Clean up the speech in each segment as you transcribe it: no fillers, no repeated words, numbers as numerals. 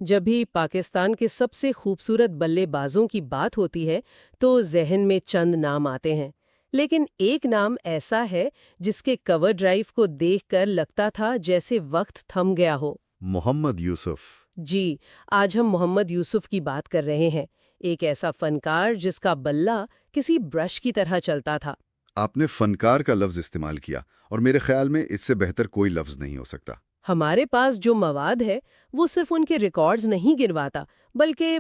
جب بھی پاکستان کے سب سے خوبصورت بلے بازوں کی بات ہوتی ہے تو ذہن میں چند نام آتے ہیں، لیکن ایک نام ایسا ہے جس کے کور ڈرائیو کو دیکھ کر لگتا تھا جیسے وقت تھم گیا ہو۔ محمد یوسف۔ جی، آج ہم محمد یوسف کی بات کر رہے ہیں، ایک ایسا فنکار جس کا بلہ کسی برش کی طرح چلتا تھا۔ آپ نے فنکار کا لفظ استعمال کیا، اور میرے خیال میں اس سے بہتر کوئی لفظ نہیں ہو سکتا۔ ہمارے پاس جو مواد ہے وہ صرف ان کے ریکارڈز نہیں گنواتا، بلکہ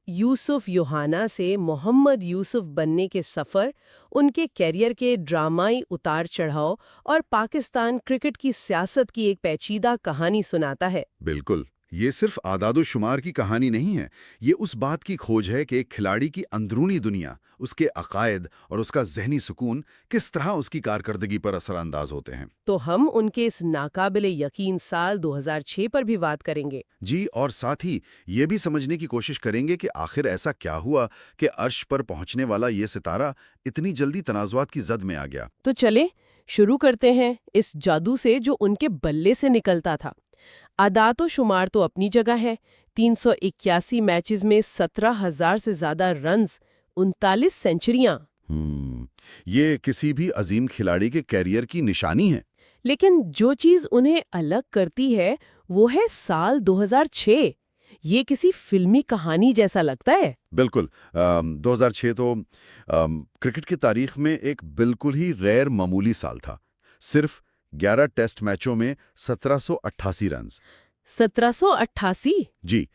یوسف یوحنا سے محمد یوسف بننے کے سفر، ان کے کیریئر کے ڈرامائی اتار چڑھاؤ اور پاکستان کرکٹ کی سیاست کی ایک پیچیدہ کہانی سناتا ہے۔ بالکل، یہ صرف اعداد و شمار کی کہانی نہیں ہے، یہ اس بات کی کھوج ہے کہ ایک کھلاڑی کی اندرونی دنیا، اس کے عقائد اور اس کا ذہنی سکون کس طرح اس کی کارکردگی پر اثر انداز ہوتے ہیں۔ تو ہم ان کے اس ناقابل یقین سال 2006 پر بھی بات کریں گے۔ جی، اور ساتھ ہی یہ بھی سمجھنے کی کوشش کریں گے کہ آخر ایسا کیا ہوا کہ عرش پر پہنچنے والا یہ ستارہ اتنی جلدی تنازعات کی زد میں آ گیا۔ تو چلیں شروع کرتے ہیں اس جادو سے جو ان کے بلے سے نکلتا تھا۔ اعداد و شمار تو اپنی جگہ ہے، 381 میچز میں 17,000 سے زیادہ رنز، 39 سینچریاں۔ یہ کسی بھی عظیم کھلاڑی کے کیریئر کی نشانی ہے۔ لیکن جو چیز انہیں الگ کرتی ہے وہ ہے سال 2006۔ یہ کسی فلمی کہانی جیسا لگتا ہے۔ بالکل، 2006 تو کرکٹ کی تاریخ میں ایک بالکل ہی غیر معمولی سال تھا۔ صرف 11 ٹیسٹ میچوں میں 1788 رنز۔ 1788؟ جی،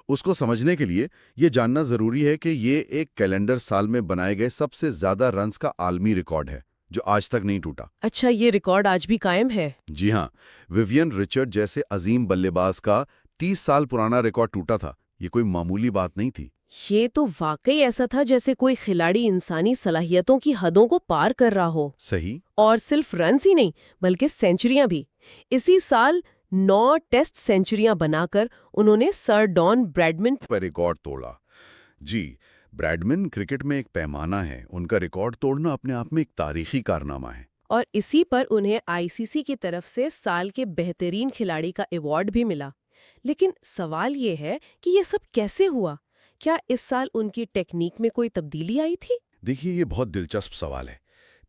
اس کو سمجھنے کے لیے یہ جاننا ضروری ہے کہ یہ ایک کیلنڈر سال میں بنائے گئے سب سے زیادہ رنز کا عالمی ریکارڈ ہے جو آج تک نہیں ٹوٹا۔ اچھا، یہ ریکارڈ آج بھی قائم ہے؟ جی ہاں، ویوین رچرڈ جیسے عظیم بلے باز کا 30 سال پرانا ریکارڈ ٹوٹا تھا۔ یہ کوئی معمولی بات نہیں تھی۔ یہ تو واقعی ایسا تھا جیسے کوئی کھلاڑی انسانی صلاحیتوں کی حدوں کو پار کر رہا ہو۔ صحیح۔ اور صرف رنز ہی نہیں بلکہ سینچریاں بھی۔ اسی سال 9 ٹیسٹ سینچریاں بنا کر انہوں نے سر ڈان براڈمن پر ریکارڈ توڑا۔ جی، براڈمن کرکٹ میں ایک پیمانہ ہے، ان کا ریکارڈ توڑنا اپنے آپ میں ایک تاریخی کارنامہ ہے۔ اور اسی پر انہیں آئی سی سی کی طرف سے سال کے بہترین کھلاڑی کا ایوارڈ بھی ملا۔ لیکن سوال یہ ہے کہ یہ سب کیسے ہوا؟ کیا اس سال ان کی ٹیکنیک میں کوئی تبدیلی آئی تھی؟ دیکھیے، یہ بہت دلچسپ سوال ہے۔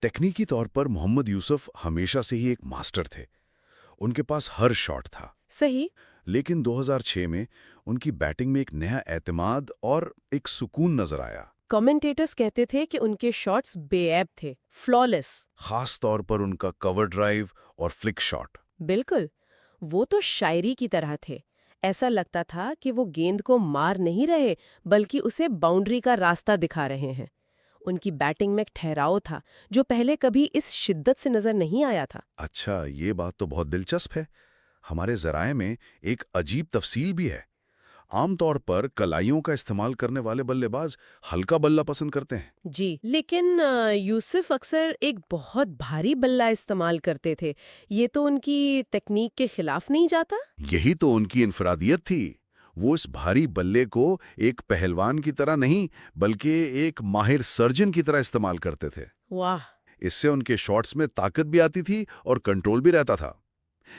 تکنیکی طور پر محمد یوسف ہمیشہ سے ہی ایک ماسٹر تھے، ان کے پاس ہر شاٹ تھا۔ صحیح۔ لیکن 2006 میں ان کی بیٹنگ میں ایک نیا اعتماد اور ایک سکون نظر آیا۔ کمنٹیٹرز کہتے تھے کہ ان کے شاٹس بے عیب تھے، فلالیس۔ خاص طور پر ان کا کور ڈرائیو اور فلک شاٹ۔ بالکل، وہ تو شاعری کی طرح تھے۔ ایسا لگتا تھا کہ وہ گیند کو مار نہیں رہے بلکہ اسے باؤنڈری کا راستہ دکھا رہے ہیں۔ ان کی بیٹنگ میں ایک ٹھہراؤ تھا جو پہلے کبھی اس شدت سے نظر نہیں آیا تھا۔ اچھا، یہ بات تو بہت دلچسپ ہے۔ ہمارے ذرائع میں ایک عجیب تفصیل بھی ہے۔ عام طور پر کلائیوں کا استعمال کرنے والے بلے باز ہلکا بلہ پسند کرتے ہیں۔ جی، لیکن یوسف اکثر ایک بہت بھاری بلہ استعمال کرتے تھے۔ یہ تو ان کی تکنیک کے خلاف نہیں جاتا؟ یہی تو ان کی انفرادیت تھی۔ وہ اس بھاری بلے کو ایک پہلوان کی طرح نہیں بلکہ ایک ماہر سرجن کی طرح استعمال کرتے تھے۔ واہ! اس سے ان کے شاٹس میں طاقت بھی آتی تھی اور کنٹرول بھی رہتا تھا۔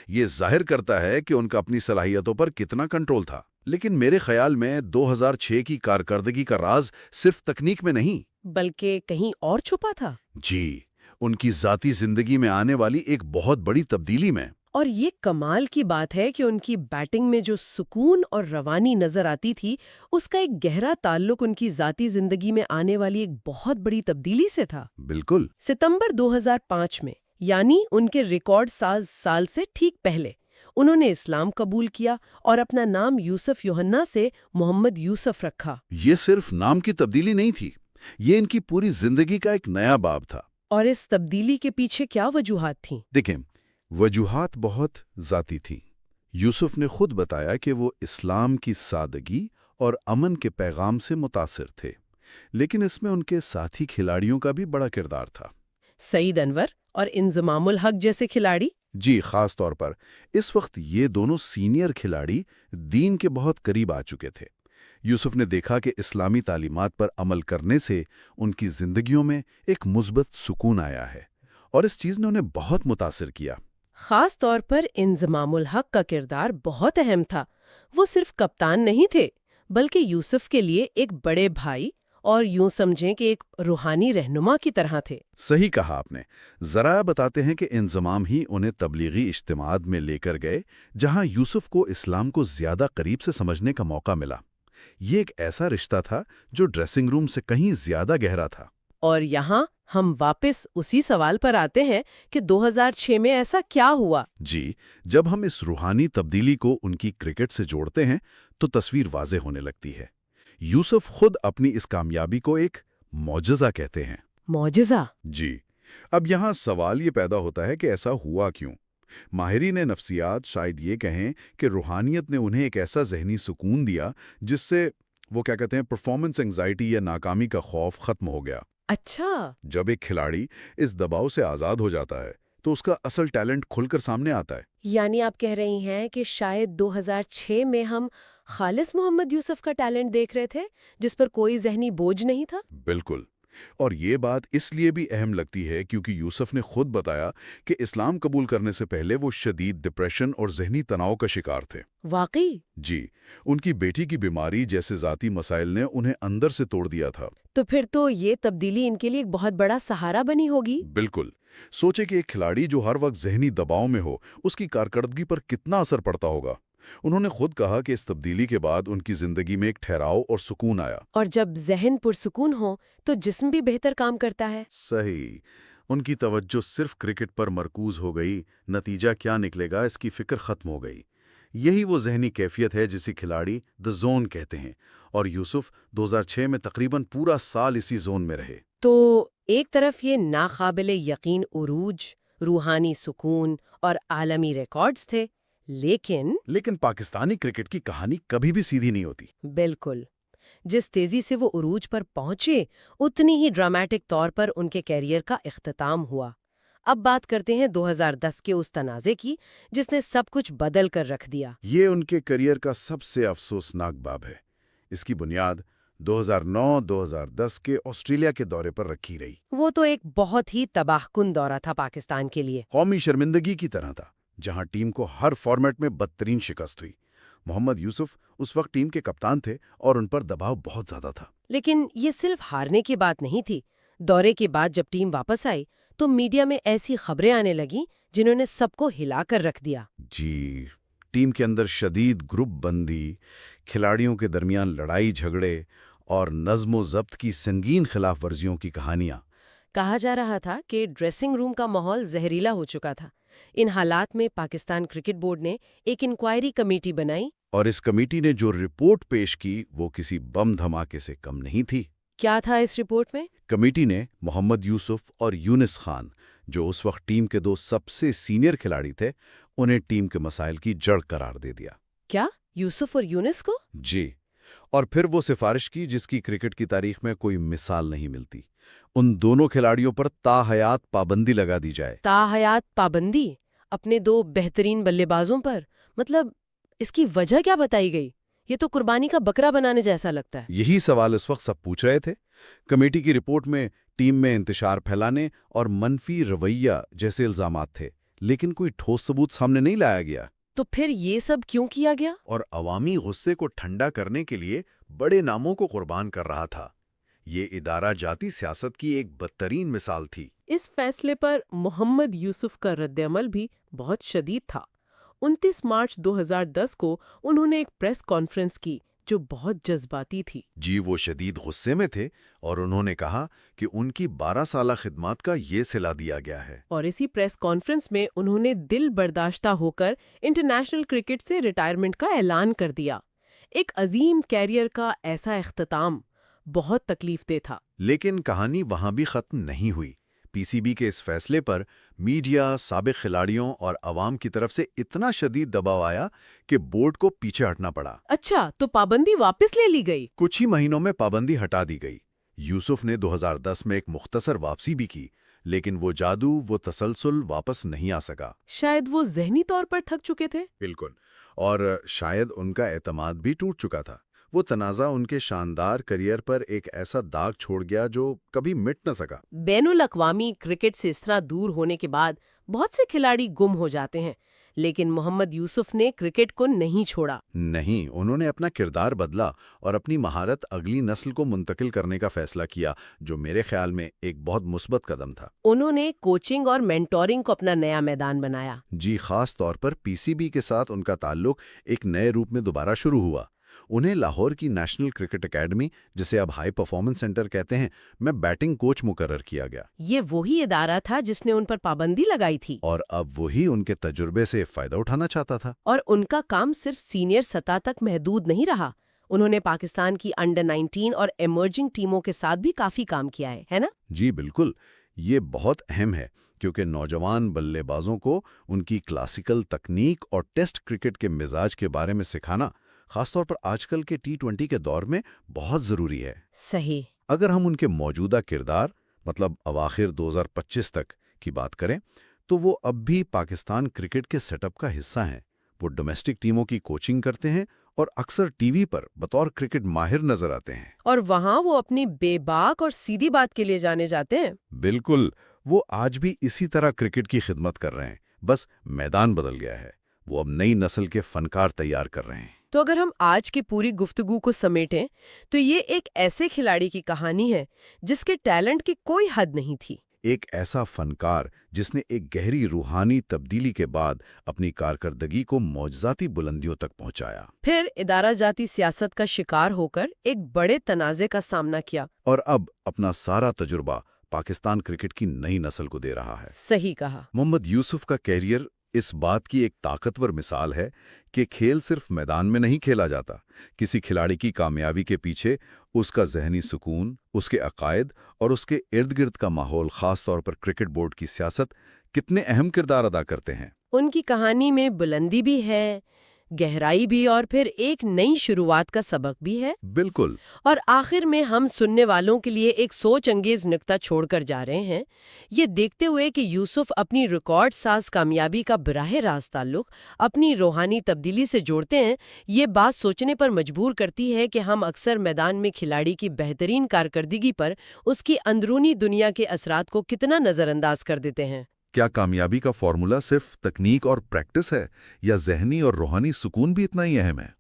یہ ظاہر کرتا ہے کہ ان کا اپنی صلاحیتوں پر کتنا کنٹرول تھا۔ لیکن میرے خیال میں 2006 کی کارکردگی کا راز صرف تکنیک میں نہیں بلکہ کہیں اور چھپا تھا۔ جی، ان کی ذاتی زندگی میں آنے والی ایک بہت بڑی تبدیلی میں۔ اور یہ کمال کی بات ہے کہ ان کی بیٹنگ میں جو سکون اور روانی نظر آتی تھی اس کا ایک گہرا تعلق ان کی ذاتی زندگی میں آنے والی ایک بہت بڑی تبدیلی سے تھا۔ بالکل۔ ستمبر 2005 میں، یعنی ان کے ریکارڈ ساز سال سے ٹھیک پہلے، انہوں نے اسلام قبول کیا اور اپنا نام یوسف یوحنا سے محمد یوسف رکھا۔ یہ صرف نام کی تبدیلی نہیں تھی، یہ ان کی پوری زندگی کا ایک نیا باب تھا۔ اور اس تبدیلی کے پیچھے کیا وجوہات تھیں؟ دیکھیں، وجوہات بہت ذاتی تھیں۔ یوسف نے خود بتایا کہ وہ اسلام کی سادگی اور امن کے پیغام سے متاثر تھے، لیکن اس میں ان کے ساتھی کھلاڑیوں کا بھی بڑا کردار تھا۔ سعید انور اور انضمام الحق جیسے کھلاڑی؟ جی، خاص طور پر اس وقت یہ دونوں سینئر کھلاڑی دین کے بہت قریب آ چکے تھے۔ یوسف نے دیکھا کہ اسلامی تعلیمات پر عمل کرنے سے ان کی زندگیوں میں ایک مثبت سکون آیا ہے، اور اس چیز نے انہیں بہت متاثر کیا۔ خاص طور پر انضمام الحق کا کردار بہت اہم تھا۔ وہ صرف کپتان نہیں تھے بلکہ یوسف کے لیے ایک بڑے بھائی اور یوں سمجھیں کہ ایک روحانی رہنما کی طرح تھے۔ صحیح کہا آپ نے۔ ذرائع بتاتے ہیں کہ انضمام ہی انہیں تبلیغی اجتماعات میں لے کر گئے جہاں یوسف کو اسلام کو زیادہ قریب سے سمجھنے کا موقع ملا۔ یہ ایک ایسا رشتہ تھا جو ڈریسنگ روم سے کہیں زیادہ گہرا تھا۔ اور یہاں ہم واپس اسی سوال پر آتے ہیں کہ 2006 میں ایسا کیا ہوا؟ جی، جب ہم اس روحانی تبدیلی کو ان کی کرکٹ سے جوڑتے ہیں تو تصویر واضح ہونے لگتی ہے۔ یوسف خود اپنی اس کامیابی کو ایک معجزہ کہتے ہیں۔ معجزہ؟ جی، اب یہاں سوال یہ پیدا ہوتا ہے کہ ایسا ہوا کیوں؟ ماہرین نفسیات شاید یہ کہیں کہ روحانیت نے انہیں ایک ایسا ذہنی سکون دیا جس سے وہ کیا کہتے ہیں پرفارمنس انگزائٹی یا ناکامی کا خوف ختم ہو گیا۔ اچھا۔ جب ایک کھلاڑی اس دباؤ سے آزاد ہو جاتا ہے تو اس کا اصل ٹیلنٹ کھل کر سامنے آتا ہے۔ یعنی آپ کہہ رہی ہیں کہ شاید 2006 میں ہم خالص محمد یوسف کا ٹیلنٹ دیکھ رہے تھے جس پر کوئی ذہنی بوجھ نہیں تھا؟ بالکل، اور یہ بات اس لیے بھی اہم لگتی ہے کیونکہ یوسف نے خود بتایا کہ اسلام قبول کرنے سے پہلے وہ شدید ڈپریشن اور ذہنی تناؤ کا شکار تھے۔ واقعی؟ جی، ان کی بیٹی کی بیماری جیسے ذاتی مسائل نے انہیں اندر سے توڑ دیا تھا۔ تو پھر تو یہ تبدیلی ان کے لیے ایک بہت بڑا سہارا بنی ہوگی۔ بالکل، سوچے کہ ایک کھلاڑی جو ہر وقت ذہنی دباؤ میں ہو اس کی کارکردگی پر کتنا اثر پڑتا ہوگا۔ انہوں نے خود کہا کہ اس تبدیلی کے بعد ان کی زندگی میں ایک ٹھہراؤ اور سکون آیا۔ اور جب ذہن پرسکون ہو تو جسم بھی بہتر کام کرتا ہے۔ صحیح، ان کی توجہ صرف کرکٹ پر مرکوز ہو گئی، نتیجہ کیا نکلے گا اس کی فکر ختم ہو گئی۔ یہی وہ ذہنی کیفیت ہے جسے کھلاڑی دی زون کہتے ہیں، اور یوسف 2006 میں تقریباً پورا سال اسی زون میں رہے۔ تو ایک طرف یہ ناقابل یقین عروج، روحانی سکون اور عالمی ریکارڈز تھے، لیکن پاکستانی کرکٹ کی کہانی کبھی بھی سیدھی نہیں ہوتی۔ بالکل، جس تیزی سے وہ عروج پر پہنچے اتنی ہی ڈراماٹک طور پر ان کے کیریئر کا اختتام ہوا۔ اب بات کرتے ہیں 2010 کے اس تنازع کی جس نے سب کچھ بدل کر رکھ دیا۔ یہ ان کے کیریئر کا سب سے افسوسناک باب ہے۔ اس کی بنیاد 2009-2010 کے آسٹریلیا کے دورے پر رکھی رہی۔ وہ تو ایک بہت ہی تباہ کن دورہ تھا پاکستان کے لیے۔ قومی شرمندگی کی طرح تھا، جہاں ٹیم کو ہر فارمیٹ میں بدترین شکست ہوئی۔ محمد یوسف اس وقت ٹیم کے کپتان تھے اور ان پر دباؤ بہت زیادہ تھا۔ لیکن یہ صرف ہارنے کی بات نہیں تھی۔ دورے کے بعد جب ٹیم واپس آئی تو میڈیا میں ایسی خبریں آنے لگیں جنہوں نے سب کو ہلا کر رکھ دیا۔ جی، ٹیم کے اندر شدید گروپ بندی، کھلاڑیوں کے درمیان لڑائی جھگڑے اور نظم و ضبط کی سنگین خلاف ورزیوں کی کہانیاں۔ کہا جا رہا تھا کہ ڈریسنگ روم کا ماحول زہریلا ہو چکا تھا۔ ان حالات میں پاکستان کرکٹ بورڈ نے ایک انکوائری کمیٹی بنائی۔ اور اس کمیٹی نے جو رپورٹ پیش کی وہ کسی بم دھماکے سے کم نہیں تھی۔ کیا تھا اس رپورٹ میں؟ کمیٹی نے محمد یوسف اور یونس خان، جو اس وقت ٹیم کے دو سب سے سینئر کھلاڑی تھے، انہیں ٹیم کے مسائل کی جڑ قرار دے دیا۔ کیا یوسف اور یونس کو؟ جی، اور پھر وہ سفارش کی جس کی کرکٹ کی تاریخ میں کوئی مثال نہیں ملتی۔ ان دونوں کھلاڑیوں پر تاحیات پابندی لگا دی جائے۔ تاحیات پابندی؟ اپنے دو بہترین بلے بازوں پر؟ مطلب اس کی وجہ کیا بتائی گئی؟ یہ تو قربانی کا بکرا بنانے جیسا لگتا ہے۔ یہی سوال اس وقت سب پوچھ رہے تھے۔ کمیٹی کی رپورٹ میں ٹیم میں انتشار پھیلانے اور منفی رویہ جیسے الزامات تھے، لیکن کوئی ٹھوس ثبوت سامنے نہیں لایا گیا۔ تو پھر یہ سب کیوں کیا گیا؟ اور عوامی غصے کو ٹھنڈا کرنے کے لیے بڑے ناموں کو قربان کر رہا تھا۔ یہ ادارہ جاتی سیاست کی ایک بدترین مثال تھی۔ اس فیصلے پر محمد یوسف کا رد عمل بھی بہت شدید تھا۔ 29 مارچ 2010 کو انہوں نے ایک پریس کانفرنس کی جو بہت جذباتی تھی۔ جی، وہ شدید غصے میں تھے اور انہوں نے کہا کہ ان کی 12 سالہ خدمات کا یہ صلہ دیا گیا ہے۔ اور اسی پریس کانفرنس میں انہوں نے دل برداشتہ ہو کر انٹرنیشنل کرکٹ سے ریٹائرمنٹ کا اعلان کر دیا۔ ایک عظیم کیریئر کا ایسا اختتام بہت تکلیف دہ تھا۔ لیکن کہانی وہاں بھی ختم نہیں ہوئی۔ پی سی بی کے اس فیصلے پر میڈیا، سابق کھلاڑیوں اور عوام کی طرف سے اتنا شدید دباؤ آیا کہ بورڈ کو پیچھے ہٹنا پڑا۔ اچھا، تو پابندی واپس لے لی گئی؟ کچھ ہی مہینوں میں پابندی ہٹا دی گئی۔ یوسف نے 2010 میں ایک مختصر واپسی بھی کی، لیکن وہ جادو، وہ تسلسل واپس نہیں آ سکا۔ شاید وہ ذہنی طور پر تھک چکے تھے۔ بالکل، اور شاید ان کا اعتماد بھی ٹوٹ چکا تھا۔ وہ تنازع ان کے شاندار کریئر پر ایک ایسا داغ چھوڑ گیا جو کبھی مٹ نہ سکا۔ بین الاقوامی کرکٹ سے اس طرح دور ہونے کے بعد بہت سے کھلاڑی گم ہو جاتے ہیں، لیکن محمد یوسف نے کرکٹ کو نہیں چھوڑا۔ نہیں، انہوں نے اپنا کردار بدلا اور اپنی مہارت اگلی نسل کو منتقل کرنے کا فیصلہ کیا، جو میرے خیال میں ایک بہت مثبت قدم تھا۔ انہوں نے کوچنگ اور مینٹورنگ کو اپنا نیا میدان بنایا۔ جی، خاص طور پر پی سی بی کے ساتھ ان کا تعلق ایک نئے روپ میں دوبارہ شروع ہوا۔ انہیں لاہور کی نیشنل کرکٹ اکیڈمی، جسے اب ہائی پرفارمنس سینٹر کہتے ہیں، میں بیٹنگ کوچ مقرر کیا گیا۔ یہ وہی ادارہ تھا جس نے ان پر پابندی لگائی تھی، اور اب وہی ان کے تجربے سے فائدہ اٹھانا چاہتا تھا۔ اور ان کا کام صرف سینئر سطح تک محدود نہیں رہا۔ انہوں نے پاکستان کی انڈر-19 اور ایمرجنگ ٹیموں کے ساتھ بھی کافی کام کیا ہے نا؟ جی بالکل، یہ بہت اہم ہے کیونکہ نوجوان بلے بازوں کو ان کی کلاسیکل تکنیک اور ٹیسٹ کرکٹ کے مزاج کے بارے میں سکھانا، خاص طور پر آج کل کے T20 کے دور میں بہت ضروری ہے۔ صحیح۔ اگر ہم ان کے موجودہ کردار، مطلب اواخر 2025 تک کی بات کریں، تو وہ اب بھی پاکستان کرکٹ کے سیٹ اپ کا حصہ ہیں۔ وہ ڈومیسٹک ٹیموں کی کوچنگ کرتے ہیں اور اکثر ٹی وی پر بطور کرکٹ ماہر نظر آتے ہیں۔ اور وہاں وہ اپنی بے باک اور سیدھی بات کے لیے جانے جاتے ہیں۔ بالکل، وہ آج بھی اسی طرح کرکٹ کی خدمت کر رہے ہیں، بس میدان بدل گیا ہے۔ وہ اب نئی نسل کے فنکار تیار کر رہے ہیں۔ تو اگر ہم آج کی پوری گفتگو کو سمیٹیں تو یہ ایک ایسے کھلاڑی کی کہانی ہے جس کے ٹیلنٹ کی کوئی حد نہیں تھی۔ ایک ایسا فنکار جس نے ایک گہری روحانی تبدیلی کے بعد اپنی کارکردگی کو معجزاتی بلندیوں تک پہنچایا، پھر ادارہ جاتی سیاست کا شکار ہو کر ایک بڑے تنازع کا سامنا کیا۔ اور اب اپنا سارا تجربہ پاکستان کرکٹ کی نئی نسل کو دے رہا ہے۔ صحیح کہا۔ محمد یوسف کا کیریئر اس بات کی ایک طاقتور مثال ہے کہ کھیل صرف میدان میں نہیں کھیلا جاتا۔ کسی کھلاڑی کی کامیابی کے پیچھے اس کا ذہنی سکون، اس کے عقائد اور اس کے ارد گرد کا ماحول، خاص طور پر کرکٹ بورڈ کی سیاست، کتنے اہم کردار ادا کرتے ہیں۔ ان کی کہانی میں بلندی بھی ہے، گہرائی بھی، اور پھر ایک نئی شروعات کا سبق بھی ہے۔ بالکل۔ اور آخر میں ہم سننے والوں کے لیے ایک سوچ انگیز نکتہ چھوڑ کر جا رہے ہیں، یہ دیکھتے ہوئے کہ یوسف اپنی ریکارڈ ساز کامیابی کا براہ راست تعلق اپنی روحانی تبدیلی سے جوڑتے ہیں۔ یہ بات سوچنے پر مجبور کرتی ہے کہ ہم اکثر میدان میں کھلاڑی کی بہترین کارکردگی پر اس کی اندرونی دنیا کے اثرات کو کتنا نظر انداز کر دیتے ہیں۔ کیا کامیابی کا فارمولا صرف تکنیک اور پریکٹس ہے، یا ذہنی اور روحانی سکون بھی اتنا ہی اہم ہے؟